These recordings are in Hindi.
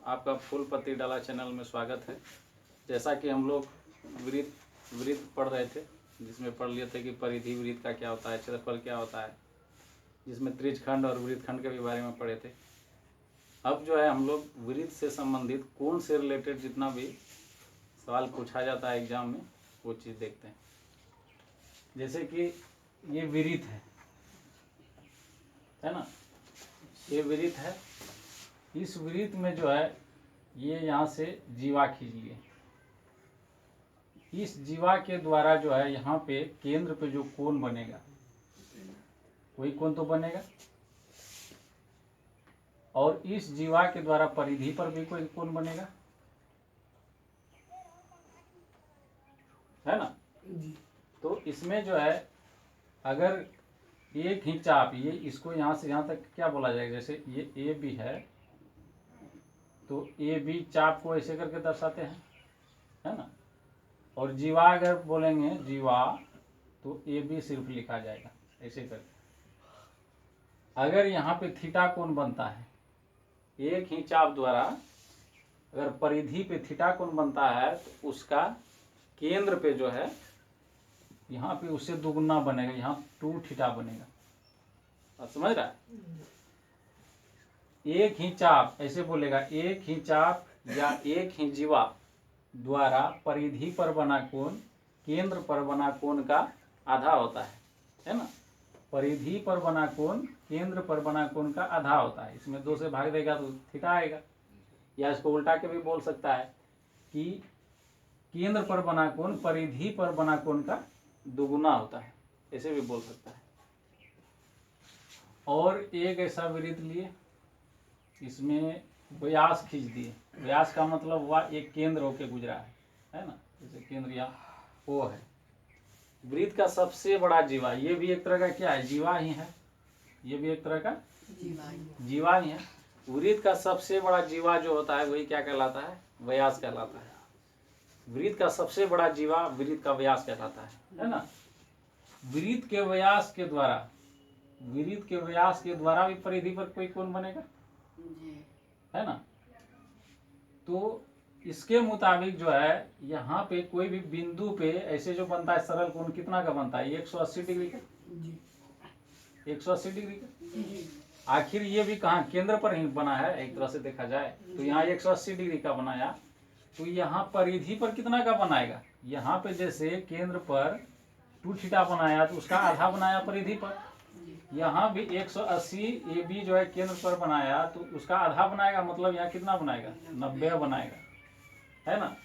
आपका फूल पत्ती डाला चैनल में स्वागत है। जैसा कि हम लोग वृत्त पढ़ रहे थे, जिसमें पढ़ लिए थे कि परिधि वृत्त का क्या होता है, क्षेत्रफल क्या होता है, जिसमें त्रिज्यखंड और वृत्तखंड के भी बारे में पढ़े थे। अब जो है हम लोग वृत्त से संबंधित कोण से रिलेटेड जितना भी सवाल पूछा जाता है एग्जाम में, वो चीज़ देखते हैं। जैसे कि ये वृत्त है ना, ये वृत्त है। इस वृत्त में जो है ये यहाँ से जीवा खींच लिए। इस जीवा के द्वारा जो है यहाँ पे केंद्र पे जो कोण बनेगा वही कोण तो बनेगा, और इस जीवा के द्वारा परिधि पर भी कोई कोण बनेगा, है ना। तो इसमें जो है अगर एक ही चाप, ये इसको यहाँ से यहाँ तक क्या बोला जाएगा, जैसे ये ए बी है तो ए बी चाप को ऐसे करके दर्शाते हैं, है ना। और जीवा अगर बोलेंगे जीवा तो ए बी सिर्फ लिखा जाएगा ऐसे करके। अगर यहाँ पे थीटा कोण बनता है, एक ही चाप द्वारा अगर परिधि पे थीटा कोण बनता है तो उसका केंद्र पे जो है यहाँ पे उससे दुगुना बनेगा, यहाँ 2 थीटा बनेगा। आप समझ रहा है। एक ही चाप ऐसे बोलेगा, एक ही चाप या एक ही जीवा द्वारा परिधि पर बना कोण केंद्र पर बना कोण का आधा होता है ना। परिधि पर बना कोण केंद्र पर बना कोण का आधा होता है। इसमें 2 से भाग देगा तो थीटा आएगा। या इसको उल्टा के भी बोल सकता है कि केंद्र पर बना कोण परिधि पर बना कोण का दुगुना होता है, ऐसे भी बोल सकता है। और एक ऐसा वृत्त लिए, इसमें व्यास खींच दिए। व्यास का मतलब हुआ एक केंद्र होके गुजरा है ना। जैसे केंद्र यहाँ ओ है। वृत्त का सबसे बड़ा जीवा, ये भी एक तरह का क्या है, जीवा ही है। ये भी एक तरह का जीवा ही है। वृत्त का सबसे बड़ा जीवा जो होता है वही क्या कहलाता है, व्यास कहलाता है। वृत्त का सबसे बड़ा जीवा वृत्त का व्यास कहलाता है ना। वृत्त के व्यास के द्वारा भी परिधि पर कोई कोण बनेगा, है ना। तो इसके मुताबिक जो है यहाँ पे कोई भी बिंदु पे ऐसे जो बनता है सरल कोण कितना का बनता है, 180 डिग्री का। 180 डिग्री का। आखिर ये भी कहाँ, केंद्र पर ही बना है एक तरह से देखा जाए तो। यहाँ 180 डिग्री का बनाया तो यहाँ परिधि पर कितना का बनाएगा। यहाँ पे जैसे केंद्र पर 2 थीटा बनाया तो उसका आधा बनाया परिधि पर। यहाँ भी 180 ए बी जो है केंद्र पर बनाया तो उसका आधा बनाएगा, मतलब यहाँ कितना बनाएगा, 90 बनाएगा, है ना।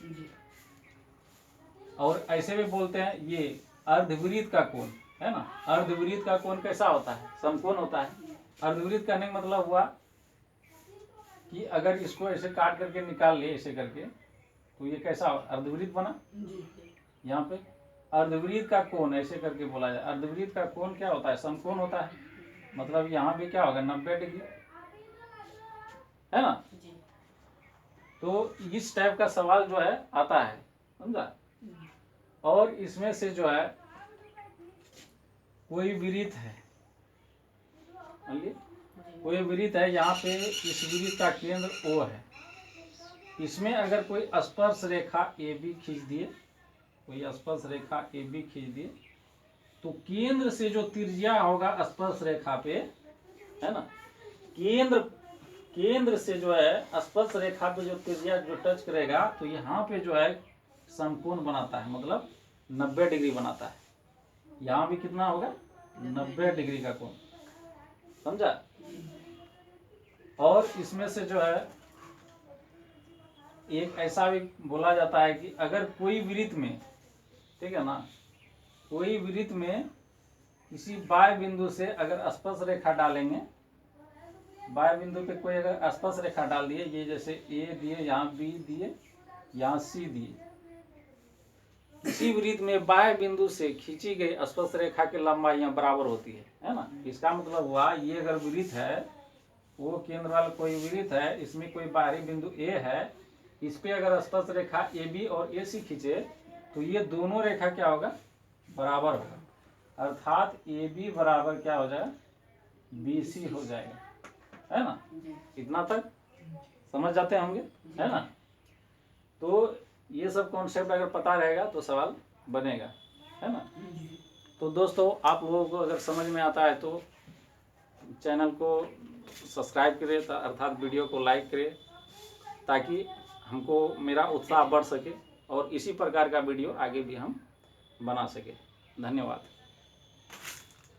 और ऐसे भी बोलते हैं ये अर्धवृत्त का कोण, है ना। अर्धवृत्त का कोण कैसा होता है, समकोण होता है। अर्धवृत्त करने का मतलब हुआ कि अगर इसको ऐसे काट करके निकाल ले ऐसे करके तो ये कैसा अर्धवृत्त बना। यहाँ पे अर्धवृत्त का कोण ऐसे करके बोला जाए। अर्धवृत्त का कोण क्या होता है, समकोण होता है। मतलब यहाँ भी क्या होगा, 90 डिग्री, है ना। तो इस टाइप का सवाल जो है आता है, समझा। और इसमें से जो है कोई वृत्त है, कोई वृत्त है, यहाँ पे इस वृत्त का केंद्र O है। इसमें अगर कोई स्पर्श रेखा AB खींच दिए, कोई स्पर्श रेखा AB खींच दिए तो केंद्र से जो त्रिज्या होगा स्पर्श रेखा पे, है ना, केंद्र से जो है स्पर्श रेखा पे जो त्रिज्या जो टच करेगा तो यहाँ पे जो है समकोण बनाता है, मतलब 90 डिग्री बनाता है। यहाँ भी कितना होगा, 90 डिग्री का कोण, समझा। और इसमें से जो है एक ऐसा भी बोला जाता है कि अगर कोई वृत्त में, ठीक है ना, कोई वृत्त में किसी बाह्य बिंदु से अगर स्पर्श रेखा डालेंगे, बाह्य बिंदु पे कोई अगर स्पर्श रेखा डाल दिए, ये जैसे ए दिए, यहाँ बी दिए, यहाँ सी दिए, किसी वृत्त में बाह्य बिंदु से खींची गई स्पर्श रेखा की लंबाइयां बराबर होती है ना। इसका मतलब हुआ ये अगर वृत्त है, वो केंद्र वाला कोई वृत्त है, इसमें कोई बाहरी बिंदु ए है, इस पे अगर स्पर्श रेखा ए बी और ए सी खींचे तो ये दोनों रेखा क्या होगा, बराबर होगा। अर्थात ए बी बराबर क्या हो जाएगा, बी सी हो जाएगा, है ना। इतना तक समझ जाते होंगे, है ना। तो ये सब कॉन्सेप्ट अगर पता रहेगा तो सवाल बनेगा, है ना। तो दोस्तों आप लोगों को अगर समझ में आता है तो चैनल को सब्सक्राइब करें, अर्थात वीडियो को लाइक करें, ताकि हमको मेरा उत्साह बढ़ सके और इसी प्रकार का वीडियो आगे भी हम बना सके। धन्यवाद।